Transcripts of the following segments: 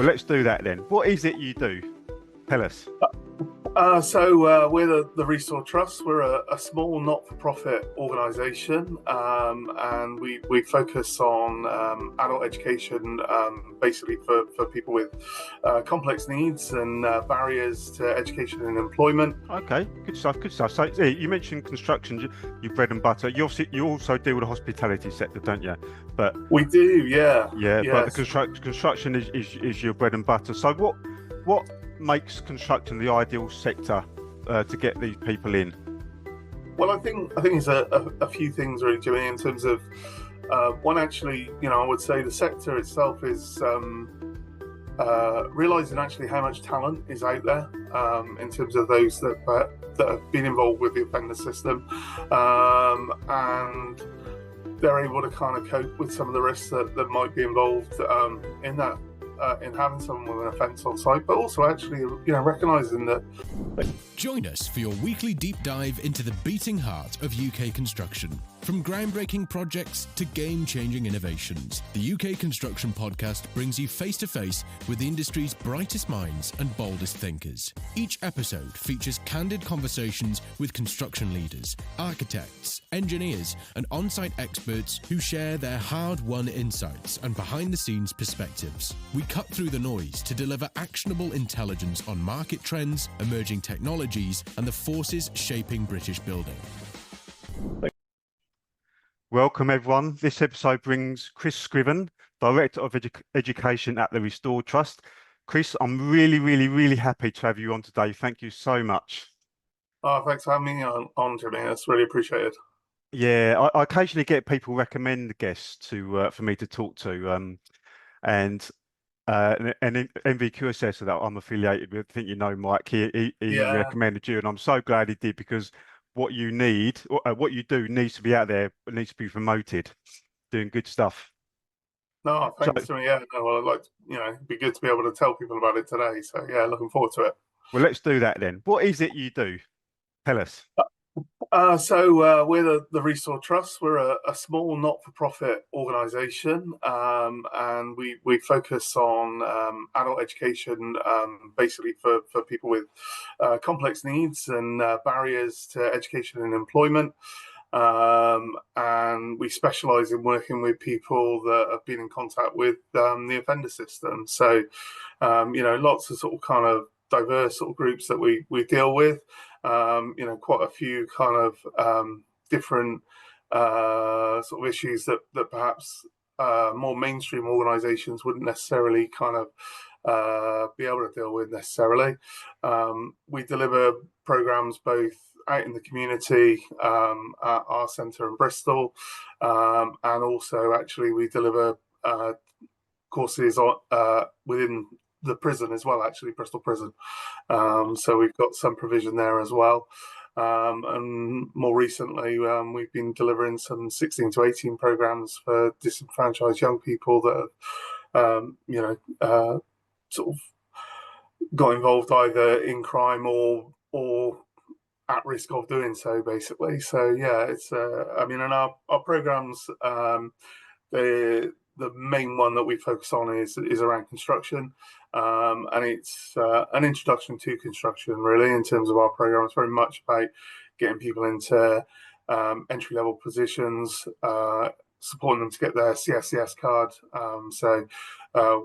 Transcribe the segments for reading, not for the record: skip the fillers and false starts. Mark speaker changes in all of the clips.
Speaker 1: Well, let's do that then. What is it you do? Tell us.
Speaker 2: We're the Restore Trust. We're a small not-for-profit organisation, and we focus on adult education, basically for people with complex needs and barriers to education and employment.
Speaker 1: Okay, good stuff. Good stuff. So you mentioned construction, your bread and butter. You also deal with the hospitality sector, don't you? But
Speaker 2: we do, yeah.
Speaker 1: Yeah,
Speaker 2: Yes.
Speaker 1: but the construction is your bread and butter. So what makes construction the ideal sector to get these people in?
Speaker 2: Well, I think it's a few things really, Jimmy, in terms of one, actually, I would say the sector itself is realising actually how much talent is out there in terms of those that have been involved with the offender system, and they're able to kind of cope with some of the risks that might be involved in that. In having someone with an offence on site, but also actually, recognising that.
Speaker 3: Join us for your weekly deep dive into the beating heart of UK construction. From groundbreaking projects to game-changing innovations, the UK Construction Podcast brings you face-to-face with the industry's brightest minds and boldest thinkers. Each episode features candid conversations with construction leaders, architects, engineers, and on-site experts who share their hard-won insights and behind-the-scenes perspectives. We cut through the noise to deliver actionable intelligence on market trends, emerging technologies, and the forces shaping British building.
Speaker 1: Welcome, everyone. This episode brings Chris Scriven, Director of Education at the Restore Trust. Chris, I'm really happy to have you on today. Thank you so much.
Speaker 2: Oh, thanks for having me on, Jimmy. That's really appreciated.
Speaker 1: Yeah, I occasionally get people recommend guests for me to talk to, and MVQSS that I'm affiliated with. I think you know Mike. He recommended you, and I'm so glad he did, because what you do needs to be out there. It needs to be promoted. Doing good stuff.
Speaker 2: No, thanks to me. Yeah, no, well, I'd like it'd be good to be able to tell people about it today. So yeah, looking forward to it.
Speaker 1: Well, let's do that then. What is it you do? Tell us.
Speaker 2: We're the Restore Trust. We're a small not-for-profit organisation, and we focus on adult education, basically for people with complex needs and barriers to education and employment. And we specialise in working with people that have been in contact with the offender system. So, lots of sort of kind of diverse sort of groups that we deal with. Quite a few kind of different sort of issues that perhaps more mainstream organisations wouldn't necessarily kind of be able to deal with necessarily. We deliver programmes both out in the community at our centre in Bristol, and also actually we deliver courses within the prison as well, actually, Bristol Prison. So we've got some provision there as well. And more recently, we've been delivering some 16 to 18 programs for disenfranchised young people that have, sort of got involved either in crime or at risk of doing so, basically. So yeah, it's and our programs, the main one that we focus on is around construction, and it's an introduction to construction, really, in terms of our program. It's very much about getting people into entry-level positions, supporting them to get their CSCS card. So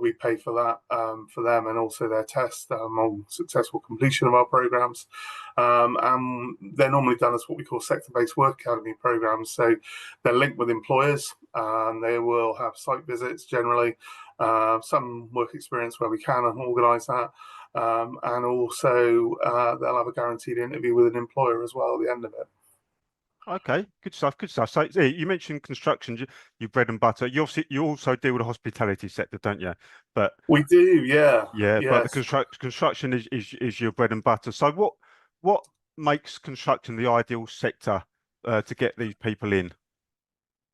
Speaker 2: we pay for that for them, and also their test on successful completion of our programs. And they're normally done as what we call sector-based work academy programs. So they're linked with employers, and they will have site visits generally, some work experience where we can and organise that. And also they'll have a guaranteed interview with an employer as well at the end of it.
Speaker 1: Okay, good stuff. Good stuff. So you mentioned construction, your bread and butter. You also deal with the hospitality sector, don't you? But
Speaker 2: we do, yeah.
Speaker 1: Yeah,
Speaker 2: yes.
Speaker 1: But the construction is your bread and butter. So what makes construction the ideal sector to get these people in?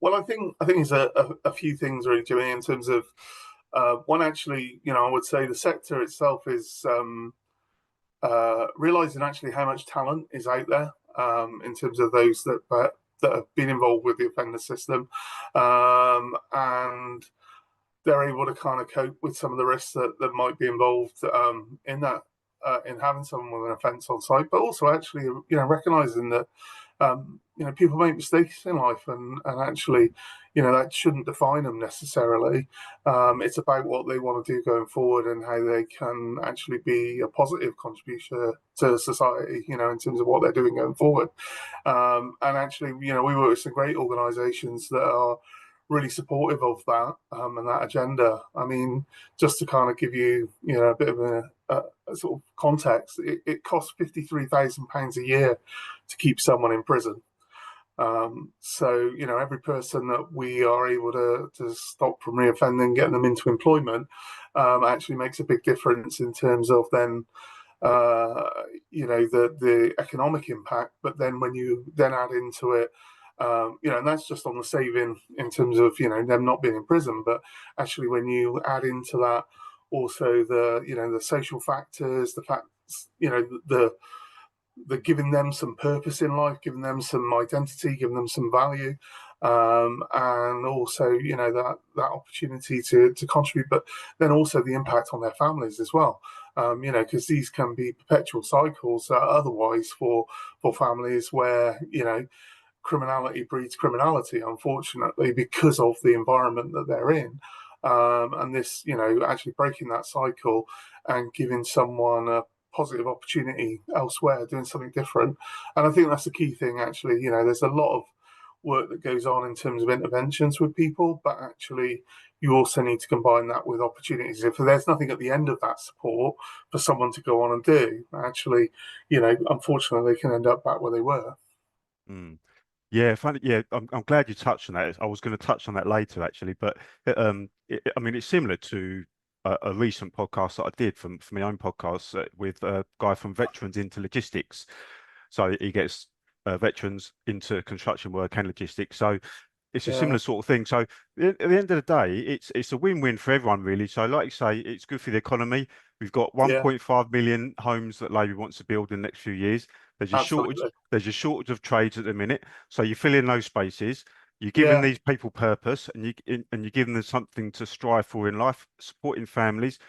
Speaker 2: Well, I think it's a few things really, Jimmy, in terms of one, actually, I would say the sector itself is realising actually how much talent is out there in terms of those that have been involved with the offender system, and they're able to kind of cope with some of the risks that might be involved in that, in having someone with an offence on site, but also actually, recognising that, people make mistakes in life, and actually, that shouldn't define them necessarily. It's about what they want to do going forward and how they can actually be a positive contributor to society, in terms of what they're doing going forward. And actually, we work with some great organisations that are really supportive of that and that agenda. I mean, just to kind of give you, a bit of a sort of context, it costs £53,000 a year to keep someone in prison. So, every person that we are able to stop from reoffending, getting them into employment, actually makes a big difference in terms of then, the economic impact. But then when you then add into it, and that's just on the saving in terms of, them not being in prison. But actually, when you add into that also the social factors, the facts, the giving them some purpose in life, giving them some identity, giving them some value, and also, that opportunity to contribute, but then also the impact on their families as well. Because these can be perpetual cycles otherwise for families where, criminality breeds criminality, unfortunately, because of the environment that they're in. And this, actually breaking that cycle and giving someone a positive opportunity elsewhere, doing something different. And I think that's the key thing, actually. There's a lot of work that goes on in terms of interventions with people, but actually you also need to combine that with opportunities. If there's nothing at the end of that support for someone to go on and do, actually, unfortunately, they can end up back where they were.
Speaker 1: Yeah, funny. Yeah, I'm glad you touched on that. I was going to touch on that later, actually, but I mean, it's similar to a recent podcast that I did for my own podcast with a guy from Veterans into Logistics. So he gets veterans into construction work and logistics. So it's a similar sort of thing. So at the end of the day, it's a win-win for everyone, really. So like you say, it's good for the economy. We've got 1.5 million homes that Labour wants to build in the next few years. There's a shortage of trades at the minute. So you fill in those spaces. You're giving these people purpose, and you're giving them something to strive for in life, supporting families,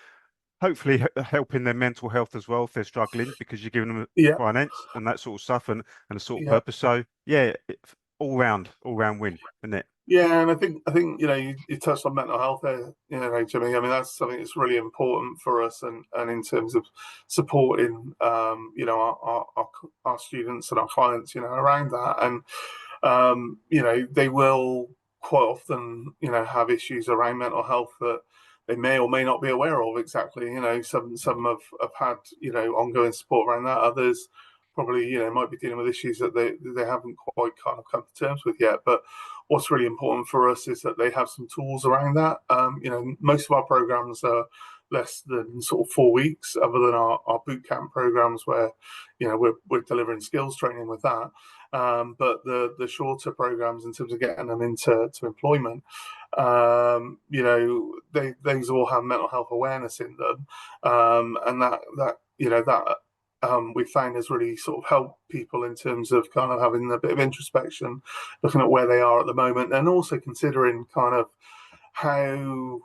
Speaker 1: hopefully helping their mental health as well if they're struggling, because you're giving them finance and that sort of stuff and a sort of purpose. So all round win, isn't it?
Speaker 2: Yeah, and I think you touched on mental health there, Jimmy. I mean, that's something that's really important for us, and in terms of supporting our students and our clients, around that. And they will quite often have issues around mental health that they may or may not be aware of exactly. Some have had ongoing support around that. Others probably might be dealing with issues that they haven't quite kind of come to terms with yet. But what's really important for us is that they have some tools around that. Most of our programs are less than sort of 4 weeks, other than our boot camp programs where we're delivering skills training with that. But the shorter programs in terms of getting them into employment, these all have mental health awareness in them, and that we found has really sort of helped people in terms of kind of having a bit of introspection, looking at where they are at the moment, and also considering kind of how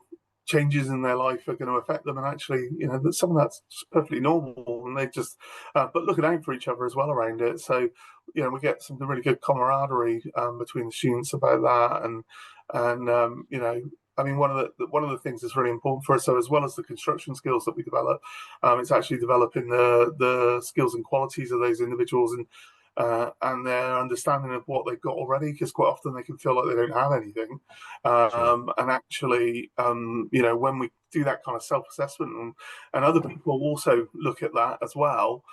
Speaker 2: changes in their life are going to affect them. And actually, that some of that's just perfectly normal, and they just but looking out for each other as well around it. So we get some really good camaraderie between the students about that, and I mean, one of the things that's really important for us, so as well as the construction skills that we develop, it's actually developing the skills and qualities of those individuals, and their understanding of what they've got already, because quite often they can feel like they don't have anything. And actually, when we do that kind of self-assessment, and other people also look at that as well,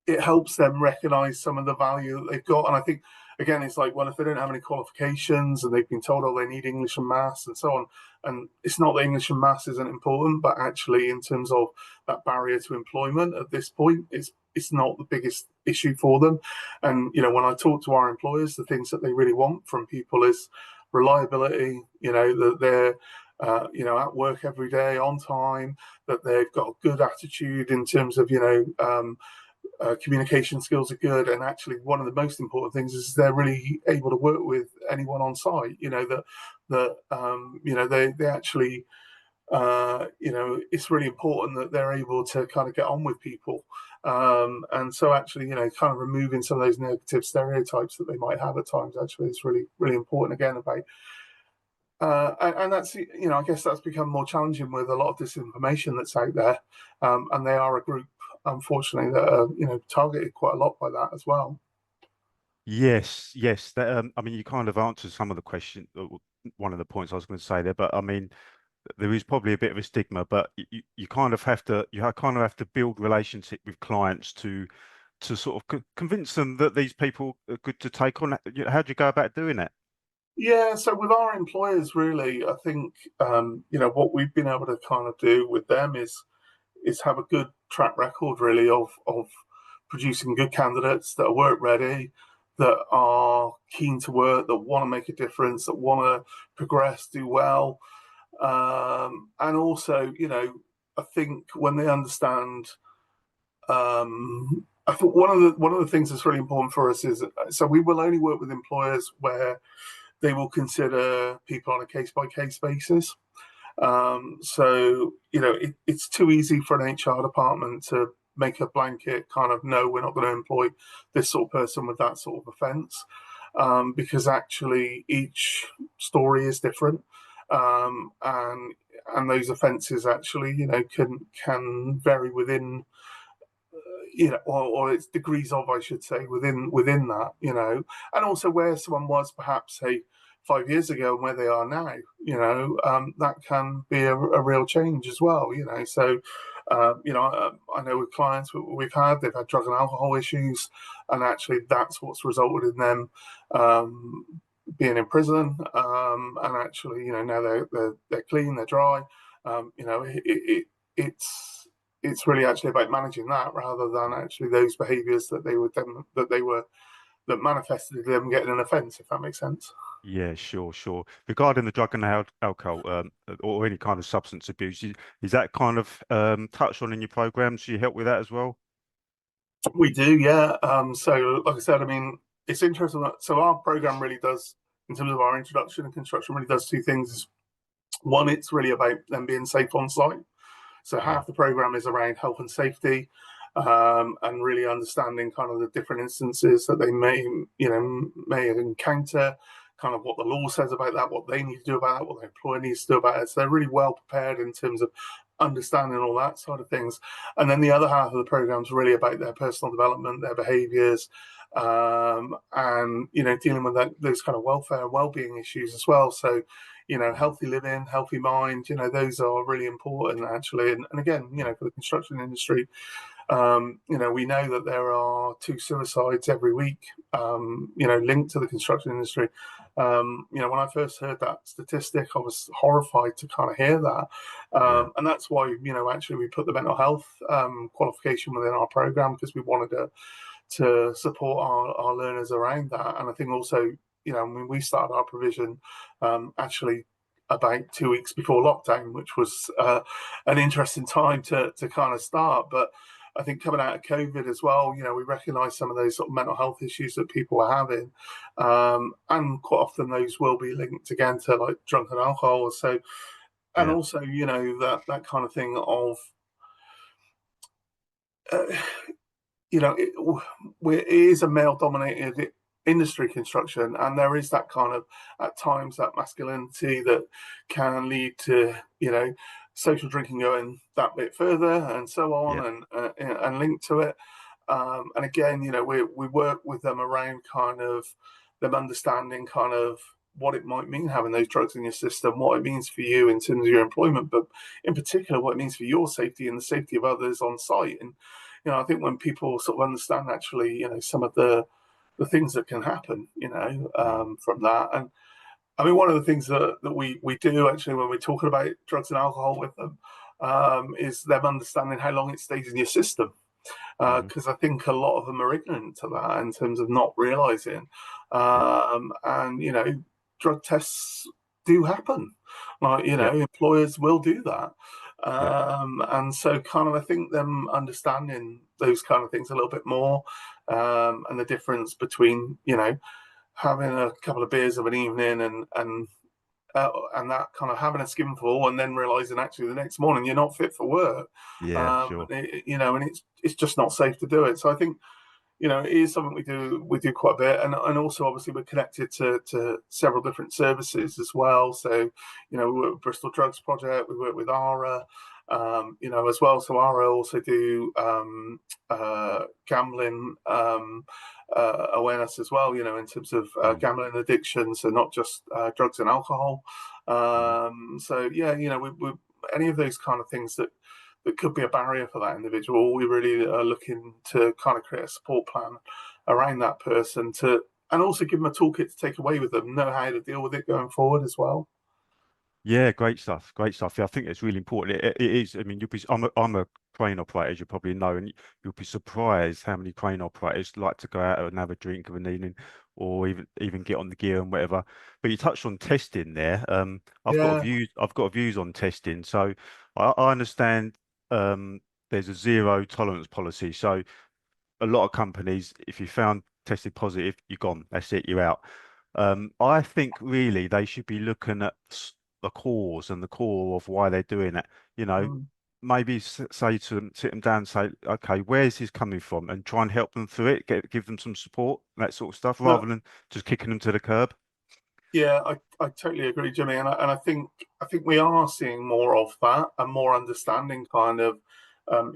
Speaker 2: it helps them recognize some of the value that they've got. And I think, again, it's like, well, if they don't have any qualifications and they've been told, oh, they need English and maths and so on, and it's not that English and maths isn't important, but actually in terms of that barrier to employment at this point, it's not the biggest issue for them. And when I talk to our employers, the things that they really want from people is reliability, that they're at work every day on time, that they've got a good attitude in terms of communication skills are good, and actually one of the most important things is they're really able to work with anyone on site. They actually it's really important that they're able to kind of get on with people, and so actually kind of removing some of those negative stereotypes that they might have at times actually is really, really important again about. And that's, I guess that's become more challenging with a lot of disinformation that's out there. And they are a group, unfortunately, that are, targeted quite a lot by that as well.
Speaker 1: Yes, yes. That, I mean, you kind of answered some of the question, one of the points I was going to say there, but I mean, there is probably a bit of a stigma, but you kind of have to, build relationship with clients to sort of convince them that these people are good to take on. How do you go about doing that?
Speaker 2: Yeah, so with our employers, really, I think what we've been able to kind of do with them is have a good track record, really, of producing good candidates that are work ready, that are keen to work, that want to make a difference, that want to progress, do well, and also, I think when they understand. I think one of the things that's really important for us is, so we will only work with employers where they will consider people on a case-by-case basis. It's too easy for an HR department to make a blanket kind of, no, we're not going to employ this sort of person with that sort of offence, because actually each story is different, and those offences actually can vary within or its degrees of, I should say, within that, and also where someone was perhaps, say, 5 years ago and where they are now, that can be a real change as well, So, I know with clients we've had, they've had drug and alcohol issues, and actually that's what's resulted in them being in prison, and actually, now they're clean, they're dry. It's really actually about managing that rather than actually those behaviours that that manifested them getting an offence, if that makes sense.
Speaker 1: Yeah, sure, sure. Regarding the drug and alcohol, or any kind of substance abuse, is that kind of touched on in your programs? Do you help with that as well?
Speaker 2: We do, yeah. So, like I said, I mean, it's interesting. So our program really does, in terms of our introduction and construction, really does two things. One, it's really about them being safe on site. So half the program is around health and safety, and really understanding kind of the different instances that they may encounter, kind of what the law says about that, what they need to do about that, what their employer needs to do about it. So they're really well prepared in terms of understanding all that sort of things. And then the other half of the program is really about their personal development, their behaviours, and dealing with those kind of welfare and well-being issues as well. So healthy living, healthy mind, those are really important actually. And again, for the construction industry, we know that there are 2 suicides every week, linked to the construction industry. When I first heard that statistic, I was horrified to kind of hear that. And that's why, actually we put the mental health qualification within our program, because we wanted to support our learners around that. And I think also, when we started our provision, actually about 2 weeks before lockdown, which was an interesting time to kind of start. But I think coming out of COVID as well, we recognise some of those sort of mental health issues that people are having, and quite often those will be linked again to like drunk and alcohol. So, and also, that kind of thing of, it is a male-dominated industry, construction, and there is that kind of, at times, that masculinity that can lead to social drinking going that bit further and so on, and linked to it, and again we work with them around kind of them understanding kind of what it might mean having those drugs in your system, what it means for you in terms of your employment, but in particular what it means for your safety and the safety of others on site. And I think when people sort of understand actually some of the things that can happen from that. And I mean, one of the things that we do actually when we're talking about drugs and alcohol with them, is them understanding how long it stays in your system, because I think a lot of them are ignorant to that in terms of not realizing, and drug tests do happen, like employers will do that, And so kind of I think them understanding those kind of things a little bit more, and the difference between, you know, having a couple of beers of an evening and that kind of having a skinful and then realizing actually the next morning you're not fit for work,
Speaker 1: Yeah, sure.
Speaker 2: you know, and it's just not safe to do it. So I think, you know, it is something we do quite a bit, and also obviously we're connected to several different services as well. So, you know, we work with Bristol Drugs Project, we work with ARA, you know, as well. So ARA also do gambling awareness as well, you know, in terms of gambling addiction, so not just drugs and alcohol. So yeah, you know, we any of those kind of things that could be a barrier for that individual, we really are looking to kind of create a support plan around that person and also give them a toolkit to take away with them, know how to deal with it going forward as well.
Speaker 1: Yeah, great stuff. Great stuff. Yeah, I think it's really important. It is. I mean, I'm a crane operator, as you probably know, and you'll be surprised how many crane operators like to go out and have a drink of an evening, or even get on the gear and whatever. But you touched on testing there. I've got
Speaker 2: Yeah.
Speaker 1: views on testing. So I understand there's a zero tolerance policy. So a lot of companies, if you found tested positive, you're gone. That's it. You're out. I think really they should be looking at the cause and the core of why they're doing it. You know, maybe say to them, sit them down and say, okay, where's this coming from? And try and help them through it, give them some support, that sort of stuff, rather than just kicking them to the curb.
Speaker 2: Yeah, I totally agree, Jimmy, and I think we are seeing more of that and more understanding kind of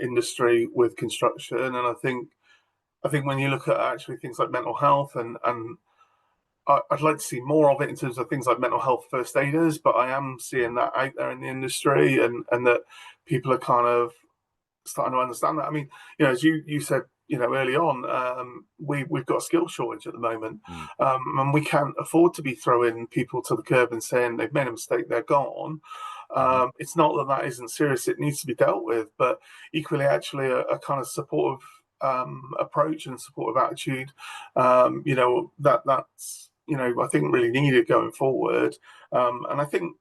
Speaker 2: industry with construction, and I think when you look at actually things like mental health and I'd like to see more of it in terms of things like mental health first aiders, but I am seeing that out there in the industry, and that people are kind of starting to understand that. I mean, you know, as you said, you know, early on, we've got a skill shortage at the moment, and we can't afford to be throwing people to the curb and saying they've made a mistake, they're gone. It's not that isn't serious; it needs to be dealt with, but equally, actually, a kind of supportive approach and supportive attitude, you know, that's, you know, I think really needed going forward, and I think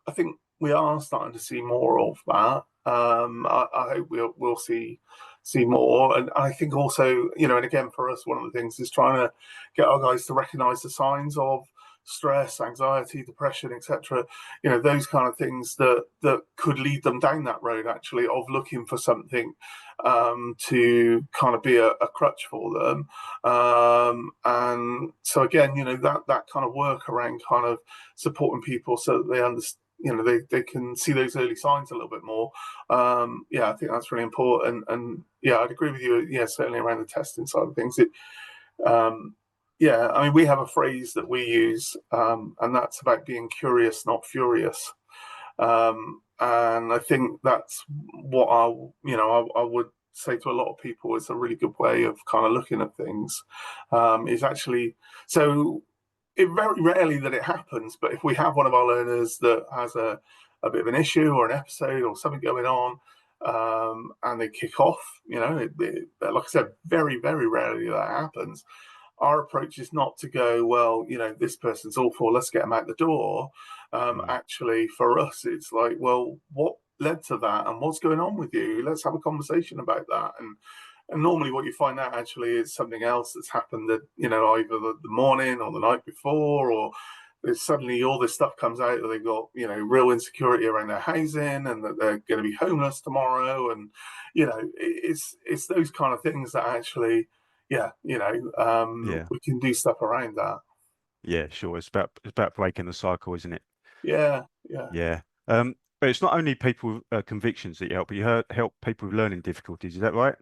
Speaker 2: we are starting to see more of that. I hope we'll see more, and I think also, you know, and again for us, one of the things is trying to get our guys to recognise the signs of stress, anxiety, depression, etc. You know, those kind of things that could lead them down that road actually of looking for something to kind of be a crutch for them. And so again, you know, that kind of work around kind of supporting people so that they understand, you know, they can see those early signs a little bit more. Yeah, I think that's really important. And yeah, I'd agree with you. Yeah, certainly around the testing side of things. Yeah, I mean, we have a phrase that we use, and that's about being curious, not furious. And I think that's what I would say to a lot of people is a really good way of kind of looking at things. Is actually, so it very rarely that it happens, but if we have one of our learners that has a bit of an issue or an episode or something going on, and they kick off, you know, like I said, very, very rarely that happens. Our approach is not to go, well, you know, this person's awful, let's get them out the door. Actually, for us, it's like, well, what led to that and what's going on with you? Let's have a conversation about that. And normally what you find out actually is something else that's happened that, you know, either the morning or the night before, or suddenly all this stuff comes out that they've got, you know, real insecurity around their housing and that they're going to be homeless tomorrow. And, you know, it's those kind of things that actually, yeah, you know, we can do stuff around that.
Speaker 1: Yeah, sure. It's about breaking the cycle, isn't it?
Speaker 2: Yeah.
Speaker 1: But it's not only people with convictions that you help, but you help people with learning difficulties. Is that right?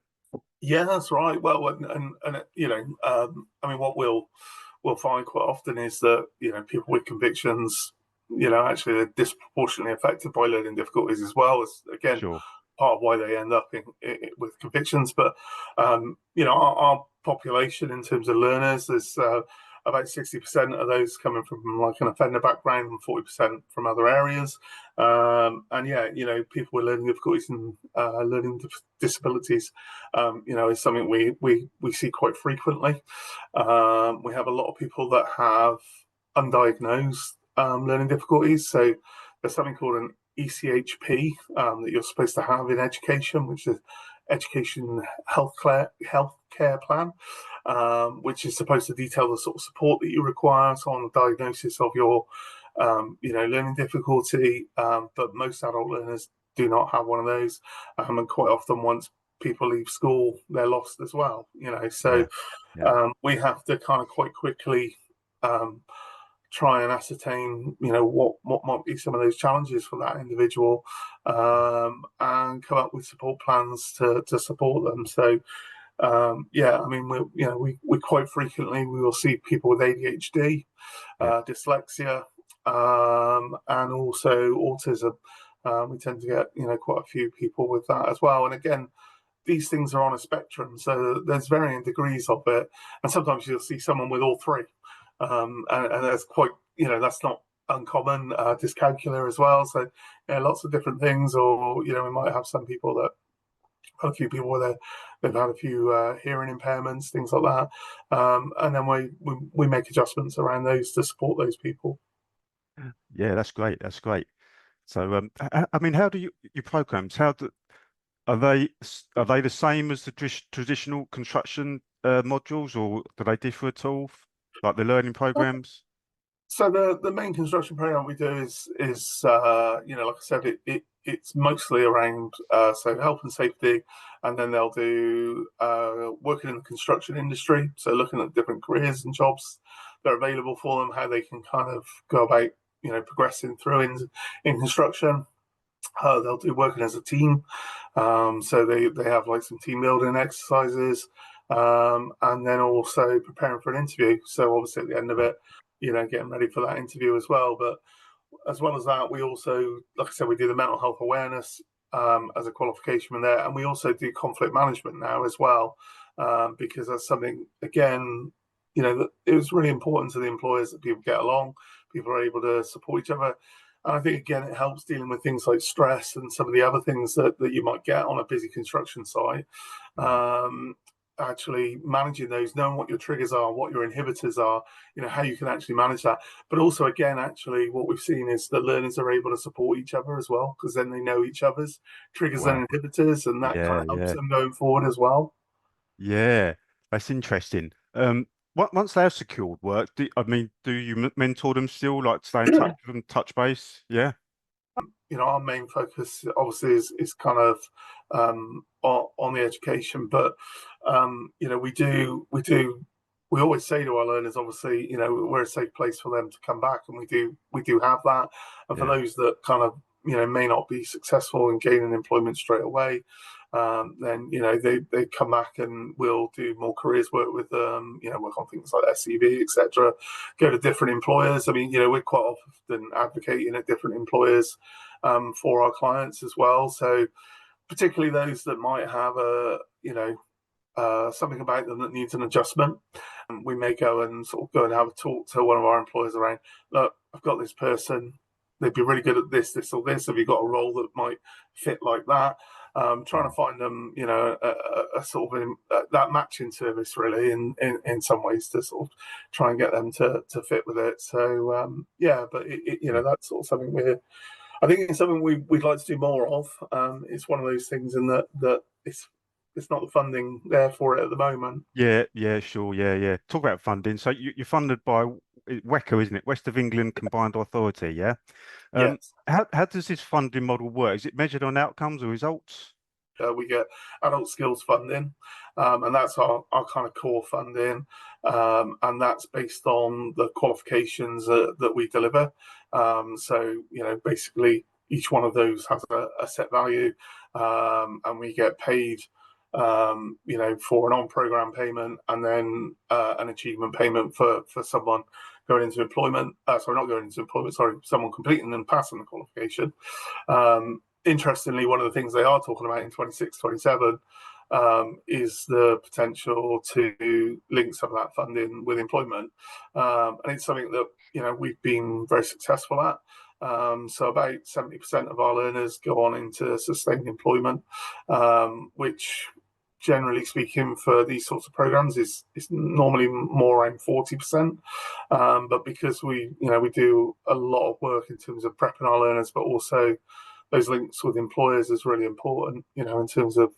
Speaker 2: Yeah, that's right. Well, and you know, I mean, what we'll find quite often is that, you know, people with convictions, you know, actually they're disproportionately affected by learning difficulties as well. As again,
Speaker 1: Sure.
Speaker 2: part of why they end up with convictions. But you know, our population in terms of learners is about 60% of those coming from like an offender background and 40% from other areas. And yeah, you know, people with learning difficulties and learning disabilities, you know, is something we see quite frequently. We have a lot of people that have undiagnosed learning difficulties. So there's something called an ECHP that you're supposed to have in education, which is Education Healthcare Plan, which is supposed to detail the sort of support that you require, so on the diagnosis of your learning difficulty. But most adult learners do not have one of those, and quite often once people leave school, they're lost as well. So we have to kind of quite quickly try and ascertain, what might be some of those challenges for that individual, and come up with support plans to support them. So, we quite frequently we will see people with ADHD, dyslexia, and also autism. We tend to get, quite a few people with that as well. And again, these things are on a spectrum, so there's varying degrees of it. And sometimes you'll see someone with all three. And that's quite, that's not uncommon. Dyscalculia as well. So lots of different things. Or we might have some people that a few people where they've had a few hearing impairments, things like that. And then we make adjustments around those to support those people.
Speaker 1: Yeah, that's great. That's great. So, I mean, how do your programs? Are they the same as the traditional construction modules, or do they differ at all? Like the learning programs?
Speaker 2: So the main construction program we do is like I said, it's mostly around so health and safety, and then they'll do working in the construction industry. So looking at different careers and jobs that are available for them, how they can kind of go about progressing through in construction. They'll do working as a team, so they have like some team building exercises, and then also preparing for an interview. So obviously at the end of it, getting ready for that interview as well. But as well as that, we also, like I said, we do the mental health awareness as a qualification in there, and we also do conflict management now as well, because that's something, again, that it was really important to the employers that people get along, people are able to support each other. And I think, again, it helps dealing with things like stress and some of the other things that you might get on a busy construction site. Actually managing those, knowing what your triggers are, what your inhibitors are, how you can actually manage that. But also, again, actually, what we've seen is that learners are able to support each other as well, because then they know each other's triggers and inhibitors, and that kind of helps them going forward as well.
Speaker 1: Yeah, that's interesting. Once they've secured work, do you mentor them still, like stay in touch with them, touch base? Yeah.
Speaker 2: Our main focus obviously is kind of on the education, but we always say to our learners, obviously, we're a safe place for them to come back, and we do have that. And for those that kind of may not be successful in gaining employment straight away, then they come back and we'll do more careers work with them, work on things like SCV, etc. Go to different employers. I mean, we're quite often advocating at different employers for our clients as well. So particularly those that might have something about them that needs an adjustment, we may go and have a talk to one of our employers around, look, I've got this person, they'd be really good at this or this. Have you got a role that might fit like that? Trying to find them, a sort of that matching service, really, in some ways, to sort of try and get them to fit with it. So but that's sort of something I think it's something we'd like to do more of. It's one of those things in that it's not the funding there for it at the moment.
Speaker 1: Yeah, sure, yeah. Talk about funding. So you're funded by WECA, isn't it? West of England Combined Authority, yeah?
Speaker 2: Yes.
Speaker 1: How does this funding model work? Is it measured on outcomes or results?
Speaker 2: We get adult skills funding, and that's our kind of core funding, and that's based on the qualifications that we deliver. So basically each one of those has a set value, and we get paid for an on-program payment, and then an achievement payment for someone going into employment. Not going into employment, someone completing and passing the qualification. Interestingly, one of the things they are talking about in 26, 27 is the potential to link some of that funding with employment. And it's something that, we've been very successful at. So about 70% of our learners go on into sustained employment, which generally speaking, for these sorts of programs is normally more around 40%. But because we do a lot of work in terms of prepping our learners, but also those links with employers is really important, in terms of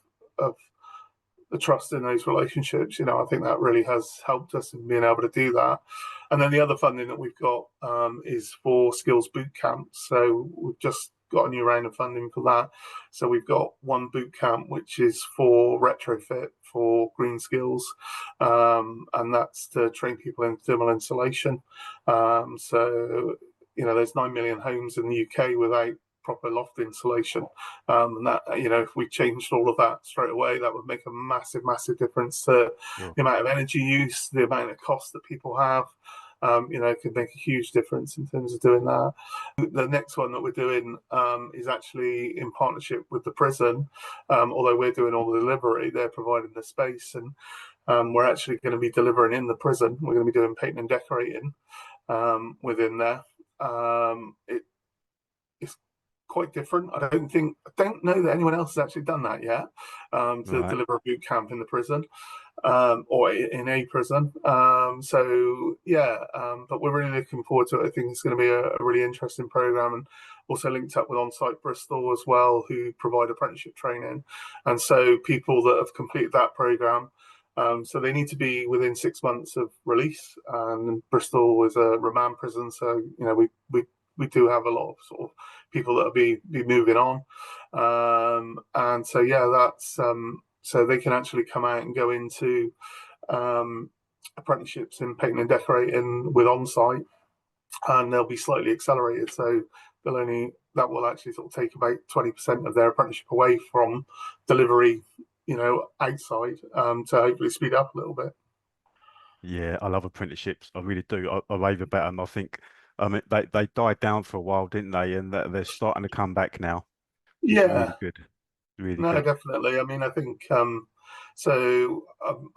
Speaker 2: the trust in those relationships. I think that really has helped us in being able to do that. And then the other funding that we've got is for skills boot camps. So we've just got a new round of funding for that. So we've got one boot camp which is for retrofit for green skills, and that's to train people in thermal insulation. So there's 9 million homes in the UK without proper loft insulation, and that if we changed all of that straight away, that would make a massive difference to the amount of energy use, the amount of cost that people have. It could make a huge difference in terms of doing that. The next one that we're doing is actually in partnership with the prison. Although we're doing all the delivery, they're providing the space, and we're actually going to be delivering in the prison. We're going to be doing painting and decorating within there. It's quite different. I don't know that anyone else has actually done that yet, to deliver a boot camp in the prison, or in a prison. But we're really looking forward to it. I think it's going to be a really interesting program, and also linked up with On-Site Bristol as well, who provide apprenticeship training. And so people that have completed that program, so they need to be within 6 months of release. And Bristol is a remand prison, so we do have a lot of sort of people that will be moving on, and so that's so they can actually come out and go into apprenticeships in painting and decorating with On-Site, and they'll be slightly accelerated. So that will actually sort of take about 20% of their apprenticeship away from delivery, outside, to hopefully speed up a little bit.
Speaker 1: Yeah, I love apprenticeships. I really do. I rave about them. I think, they died down for a while, didn't they? And they're starting to come back now. It's really good. Really
Speaker 2: No,
Speaker 1: good.
Speaker 2: definitely. I mean, I think so.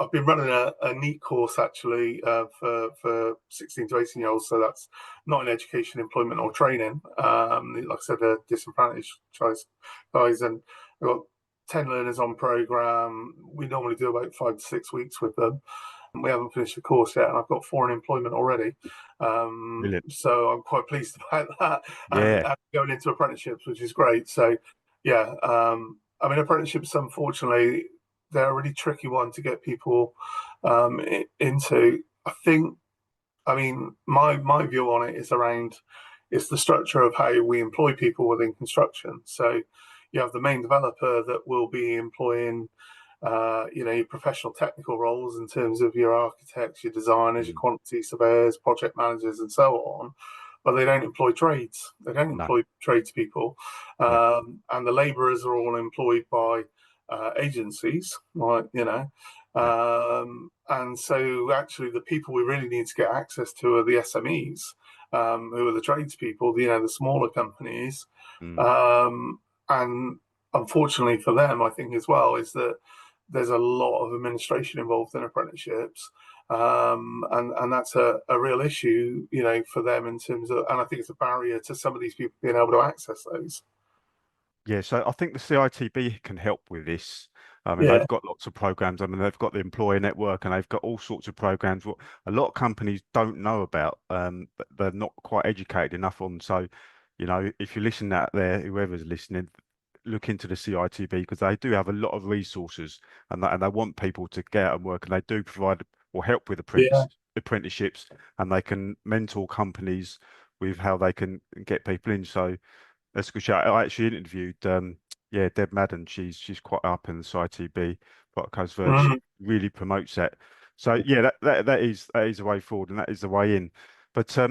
Speaker 2: I've been running a NEAT course actually for 16 to 18-year-olds. So that's not in education, employment, or training. Like I said, they're disenfranchised guys, and I've got 10 learners on program. We normally do about 5 to 6 weeks with them. We haven't finished the course yet, and I've got 4 in employment already. So I'm quite pleased about that. And going into apprenticeships, which is great. So I mean, apprenticeships, unfortunately, they're a really tricky one to get people into. I mean, my view on it is it's the structure of how we employ people within construction. So you have the main developer that will be employing your professional technical roles in terms of your architects, your designers, your quantity surveyors, project managers, and so on. But they don't employ trades. They don't employ tradespeople, and the labourers are all employed by agencies, right? And so actually, the people we really need to get access to are the SMEs, who are the tradespeople, the smaller companies, and unfortunately for them, I think as well, is that there's a lot of administration involved in apprenticeships, and that's a real issue, for them in terms of, and I think it's a barrier to some of these people being able to access those.
Speaker 1: Yeah, so I think the CITB can help with this. I mean, they've got lots of programs. I mean, they've got the employer network, and they've got all sorts of programs what a lot of companies don't know about. They're not quite educated enough on. So, if you're listening out there, whoever's listening, look into the CITB, because they do have a lot of resources, and they want people to get out and work, and they do provide or help with apprenticeships, and they can mentor companies with how they can get people in. So that's a good shout. I actually interviewed Deb Madden. She's quite up in the CITB podcast. She really promotes that. So that is a way forward, and that is the way in. But how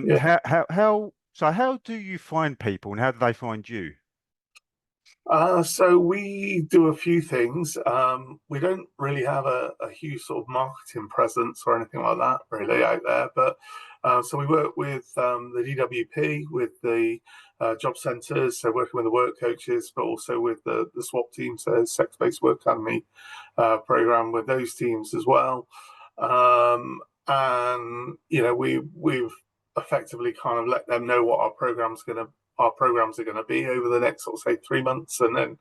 Speaker 1: do you find people, and how do they find you?
Speaker 2: So we do a few things. We don't really have a huge sort of marketing presence or anything like that really out there, but so we work with the DWP, with the job centres, so working with the work coaches, but also with the SWAP teams, so Sex-Based Work Academy program, with those teams as well. And we've effectively kind of let them know what our programs are going to be over the next sort of say 3 months, and then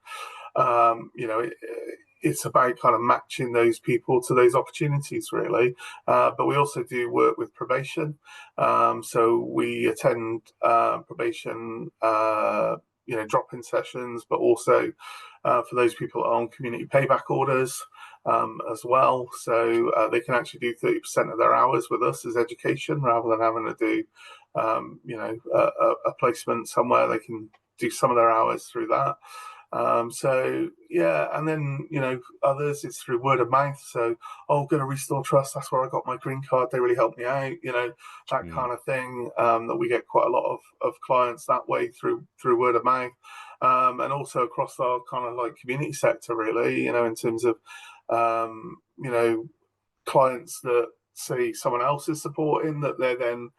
Speaker 2: it's about kind of matching those people to those opportunities, really. But we also do work with probation. So we attend probation, drop-in sessions, but also for those people that are on community payback orders as well. So they can actually do 30% of their hours with us as education rather than having to do, a placement somewhere. They can do some of their hours through that. And then others, it's through word of mouth. So, going to Restore Trust, that's where I got my green card, they really helped me out, that kind of thing. That we get quite a lot of clients that way through word of mouth, and also across our kind of like community sector, really, in terms of clients that say someone else is supporting, that they're then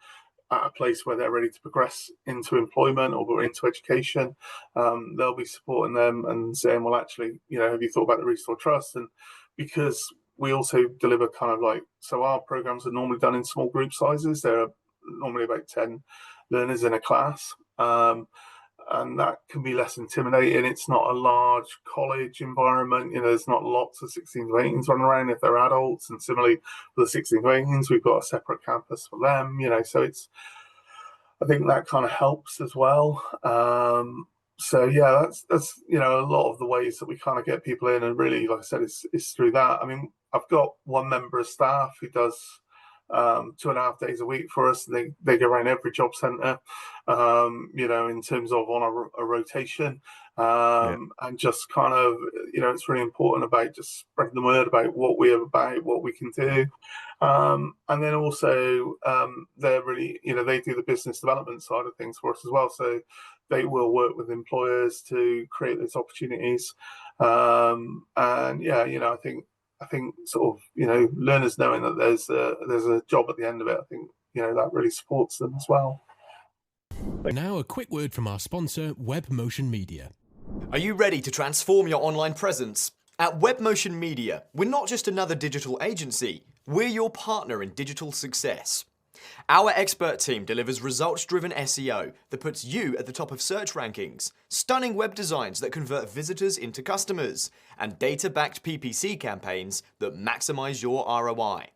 Speaker 2: at a place where they're ready to progress into employment or into education. They'll be supporting them and saying, well, actually, have you thought about the Restore Trust? And because we also deliver kind of like, so our programs are normally done in small group sizes. There are normally about 10 learners in a class. And that can be less intimidating. It's not a large college environment. There's not lots of 16 to 18s running around if they're adults. And similarly, for the 16 to 18s, we've got a separate campus for them. So I think that kind of helps as well. That's a lot of the ways that we kind of get people in, and really, like I said, is through that. I mean, I've got one member of staff who does 2.5 days a week for us. They go around every job centre, in terms of on a rotation, and just kind of, it's really important about just spreading the word about what we're about, what we can do. And then also, they're really, they do the business development side of things for us as well. So they will work with employers to create those opportunities. I think sort of, learners knowing that there's a job at the end of it, I think, that really supports them as well.
Speaker 3: Now a quick word from our sponsor, Webb Motion Media.
Speaker 4: Are you ready to transform your online presence? At Webb Motion Media, we're not just another digital agency, we're your partner in digital success. Our expert team delivers results-driven SEO that puts you at the top of search rankings, stunning web designs that convert visitors into customers, and data-backed PPC campaigns that maximize your ROI.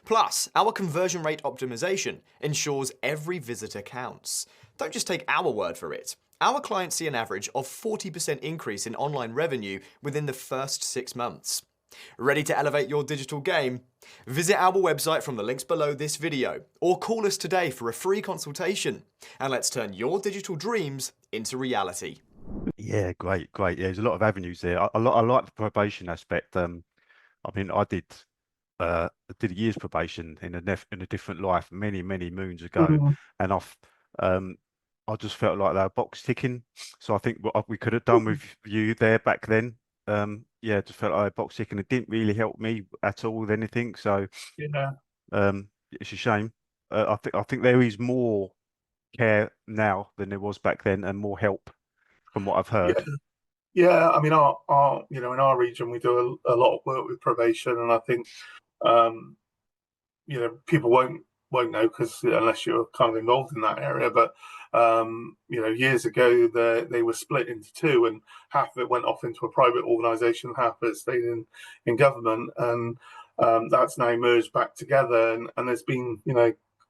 Speaker 4: Plus, our conversion rate optimization ensures every visitor counts. Don't just take our word for it. Our clients see an average of 40% increase in online revenue within the first 6 months. Ready to elevate your digital game? Visit our website from the links below this video, or call us today for a free consultation, and let's turn your digital dreams into reality.
Speaker 1: Yeah, great. Yeah, there's a lot of avenues there. I like the probation aspect. I mean, I did a year's probation in a different life many moons ago, and I just felt like they were box ticking. So I think what we could have done with you there back then, just felt like box ticking. It didn't really help me at all with anything. So it's a shame. I think there is more care now than there was back then, and more help from what I've heard.
Speaker 2: Yeah, I mean, our in our region we do a lot of work with probation, and I think people won't know because unless you're kind of involved in that area. But years ago they were split into two, and half of it went off into a private organisation, half of it stayed in government, and that's now merged back together. And there's been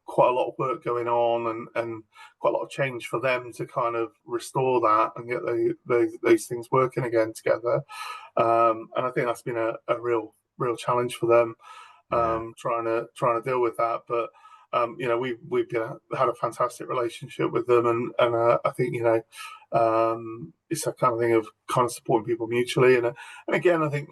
Speaker 2: quite a lot of work going on, and quite a lot of change for them to kind of restore that and get those things working again together. And I think that's been a real challenge for them, trying to deal with that. But we've had a fantastic relationship with them, and I think it's a kind of thing of kind of supporting people mutually. And again, I think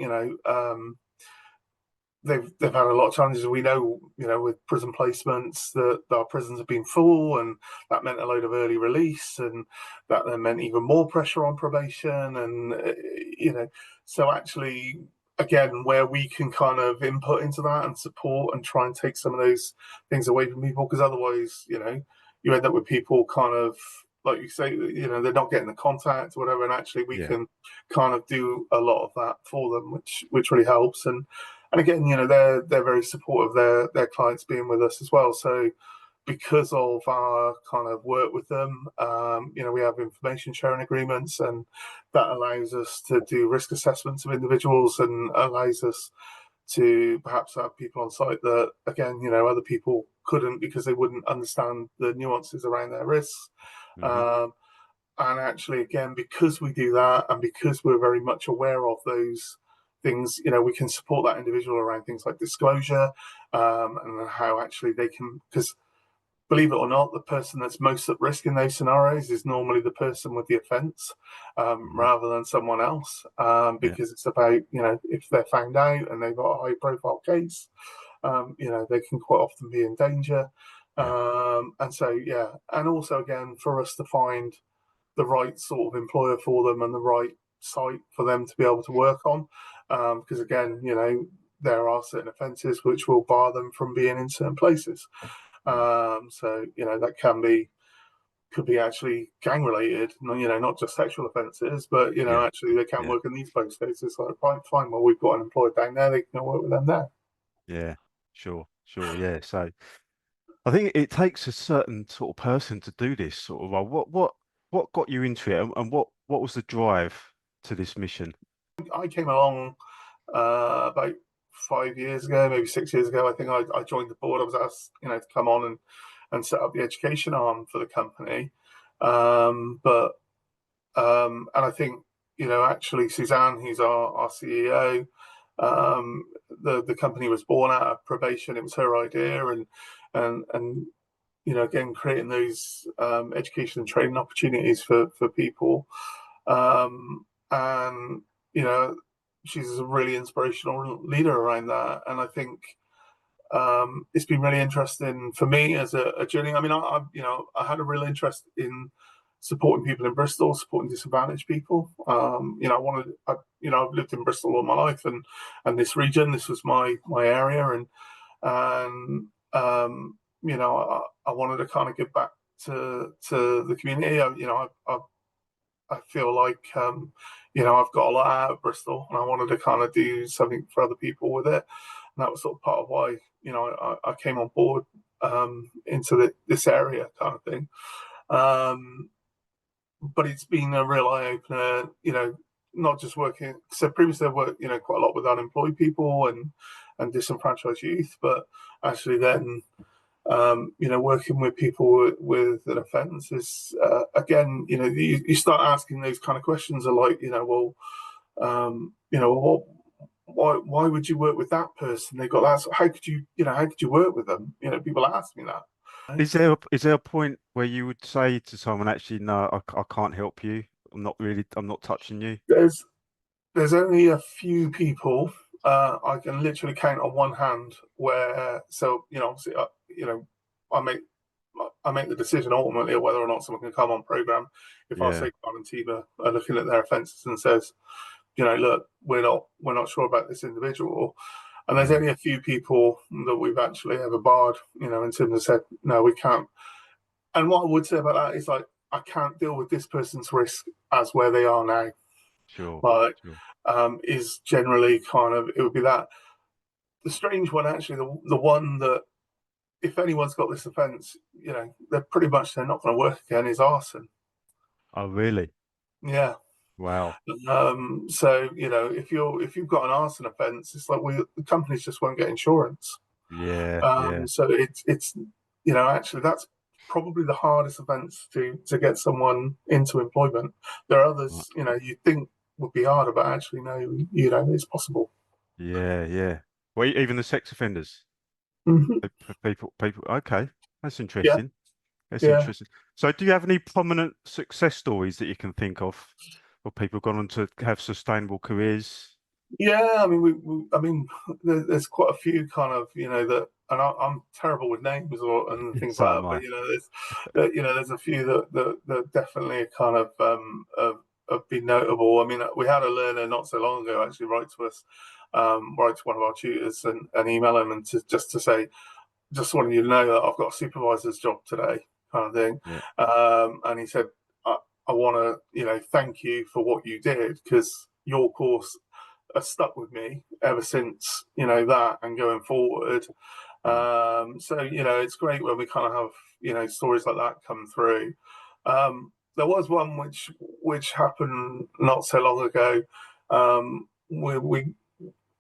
Speaker 2: they've had a lot of challenges. We know with prison placements that our prisons have been full, and that meant a load of early release, and that then meant even more pressure on probation. And so actually, again, where we can kind of input into that and support and try and take some of those things away from people, because otherwise, you end up with people kind of, like you say, they're not getting the contact or whatever, and actually we can kind of do a lot of that for them, which really helps. And again, they're very supportive of their clients being with us as well. So because of our kind of work with them, we have information sharing agreements, and that allows us to do risk assessments of individuals and allows us to perhaps have people on site that, again, other people couldn't because they wouldn't understand the nuances around their risks. And actually, again, because we do that and because we're very much aware of those things, we can support that individual around things like disclosure, and how actually they can, because believe it or not, the person that's most at risk in those scenarios is normally the person with the offence, rather than someone else, because it's about, if they're found out and they've got a high profile case, they can quite often be in danger. And so, and also, again, for us to find the right sort of employer for them and the right site for them to be able to work on, because again, there are certain offences which will bar them from being in certain places. So that could be actually gang related, not just sexual offences, but actually they can work in these postcodes. It's like, fine, well, we've got an employer down there, they can work with them there.
Speaker 1: Yeah, sure, yeah. So I think it takes a certain sort of person to do this sort of role. What got you into it, and what was the drive to this mission?
Speaker 2: I came along about 5 years ago, maybe 6 years ago. I think I joined the board. I was asked, to come on and set up the education arm for the company. And I think, actually Suzanne, who's our CEO, the company was born out of Probation. It was her idea, and again, creating those education and training opportunities for people. And she's a really inspirational leader around that, and I think it's been really interesting for me as a journey. I mean, I had a real interest in supporting people in Bristol, supporting disadvantaged people. I've lived in Bristol all my life, and this region, this was my area, and I wanted to kind of give back to the community. I feel like I've got a lot out of Bristol, and I wanted to kind of do something for other people with it, and that was sort of part of why I came on board into this area kind of thing. But it's been a real eye opener, not just working. So previously I worked, quite a lot with unemployed people and disenfranchised youth, but actually then, working with people with an offence is, again, you start asking those kind of questions of like, why would you work with that person? They got that. So how could you work with them? People ask me that.
Speaker 1: Is there a point where you would say to someone, actually, no, I can't help you. I'm not touching you.
Speaker 2: There's only a few people I can literally count on one hand where, so obviously I make the decision ultimately of whether or not someone can come on program. If I say Carl and Tiva are looking at their offences and says, look, we're not sure about this individual. And there's only a few people that we've actually ever barred, in terms of said, no, we can't. And what I would say about that is, like, I can't deal with this person's risk as where they are now.
Speaker 1: Sure.
Speaker 2: Is generally kind of, it would be that. The strange one, actually, the one that, if anyone's got this offence, they're not going to work again, is arson.
Speaker 1: Oh, really?
Speaker 2: Yeah.
Speaker 1: Wow.
Speaker 2: So if you've got an arson offence, it's like the companies just won't get insurance. So it's actually that's probably the hardest offence to get someone into employment. There are others, you think would be harder, but actually no, it's possible.
Speaker 1: Yeah. Well, even the sex offenders. People. Okay, that's interesting. Interesting. So, do you have any prominent success stories that you can think of people gone on to have sustainable careers?
Speaker 2: Yeah, I mean, there's quite a few kind of, that, and I'm terrible with names and things like that. But there's a few that definitely kind of have been notable. I mean, we had a learner not so long ago actually write to us, write to one of our tutors and email him and just to say, just wanted you to know that I've got a supervisor's job today, kind of thing. And he said, I want to, thank you for what you did, because your course has stuck with me ever since, that, and going forward. So it's great when we kind of have stories like that come through. There was one which happened not so long ago.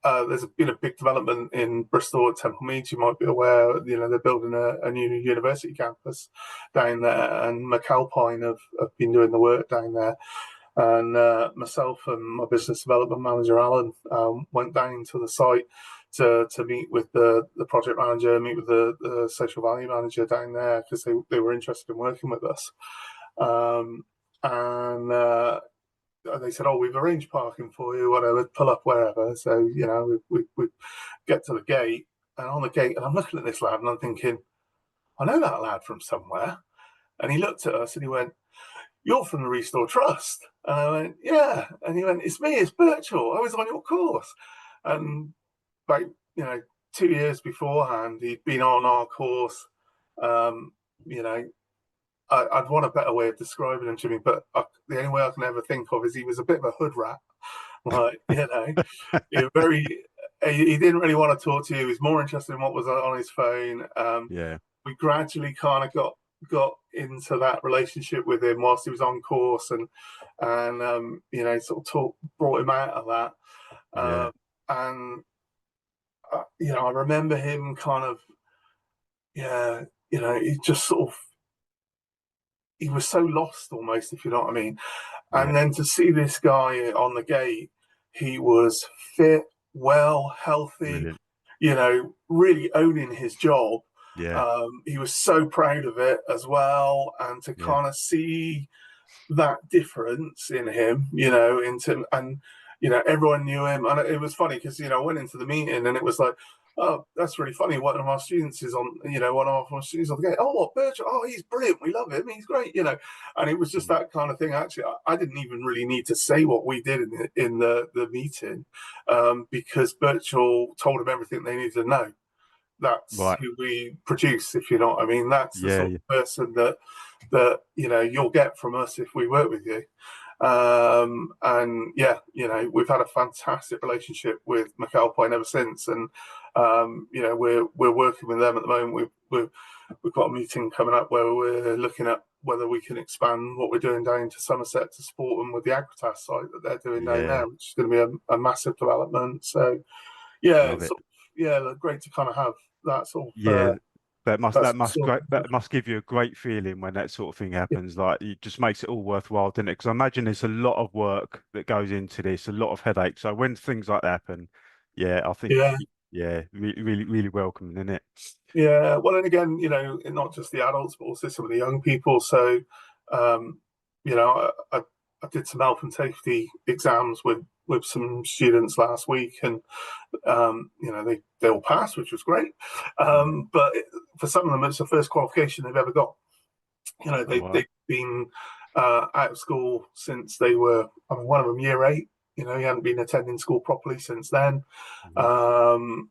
Speaker 2: There's been a big development in Bristol at Temple Meads. You might be aware, they're building a new university campus down there, and McAlpine have been doing the work down there. And myself and my business development manager, Alan, went down to the site to meet with the project manager, meet with the social value manager down there, because they were interested in working with us. And they said, "Oh, we've arranged parking for you, whatever, pull up wherever." So, we get to the gate, and on the gate, and I'm looking at this lad, and I'm thinking, I know that lad from somewhere. And he looked at us and he went, "You're from the Restore Trust." And I went, "Yeah." And he went, "It's me, it's Birch. I was on your course." And like, 2 years beforehand, he'd been on our course. I'd want a better way of describing him, Jimmy, but the only way I can ever think of is he was a bit of a hood rat. Like, he didn't really want to talk to you. He was more interested in what was on his phone. We gradually kind of got into that relationship with him whilst he was on course, and sort of brought him out of that. I remember him kind of, he just sort of, he was so lost almost, if you know what I mean. And then to see this guy on the gate, he was fit, well, healthy, really owning his job. He was so proud of it as well. And to kind of see that difference in him, everyone knew him. And it was funny because, I went into the meeting and it was like, "Oh, that's really funny. One of our students is on, one of our students on the gate. Oh, what, Birch? Oh, he's brilliant. We love him. He's great, And it was just that kind of thing. Actually, I didn't even really need to say what we did in the meeting, because Birchall told them everything they needed to know. That's who we produce, if you know what I mean. That's the sort of person that you'll get from us if we work with you. We've had a fantastic relationship with McAlpine ever since, and we're working with them at the moment. We've got a meeting coming up where we're looking at whether we can expand what we're doing down to Somerset to support them with the Agratas site that they're doing down there, which is going to be a massive development. So great to kind of have that sort of
Speaker 1: that must give you a great feeling when that sort of thing happens. Like, it just makes it all worthwhile, doesn't it? Because I imagine there's a lot of work that goes into this, a lot of headache. So when things like that happen, I think really, really welcoming, isn't it?
Speaker 2: Yeah, well, and again, not just the adults, but also some of the young people. So, I did some health and safety exams with some students last week, and they all passed, which was great. But for some of them, it's the first qualification they've ever got. They've been out of school since they were, one of them year 8. He hadn't been attending school properly since then. And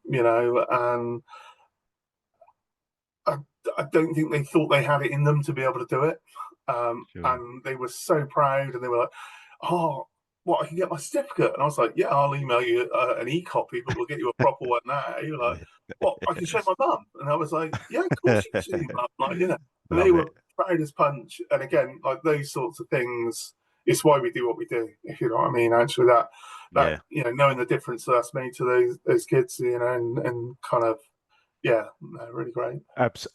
Speaker 2: I don't think they thought they had it in them to be able to do it. And they were so proud, and they were like, "Oh, what, I can get my certificate?" And I was like, "Yeah, I'll email you an e-copy, but we'll get you a proper one now." You're like, "What, I can show my mum?" And I was like, "Yeah, of course you can show your mum." And they were proud as punch. And again, like, those sorts of things, it's why we do what we do, if you know what I mean. Actually, that knowing the difference that's made to those kids, and kind of, really great.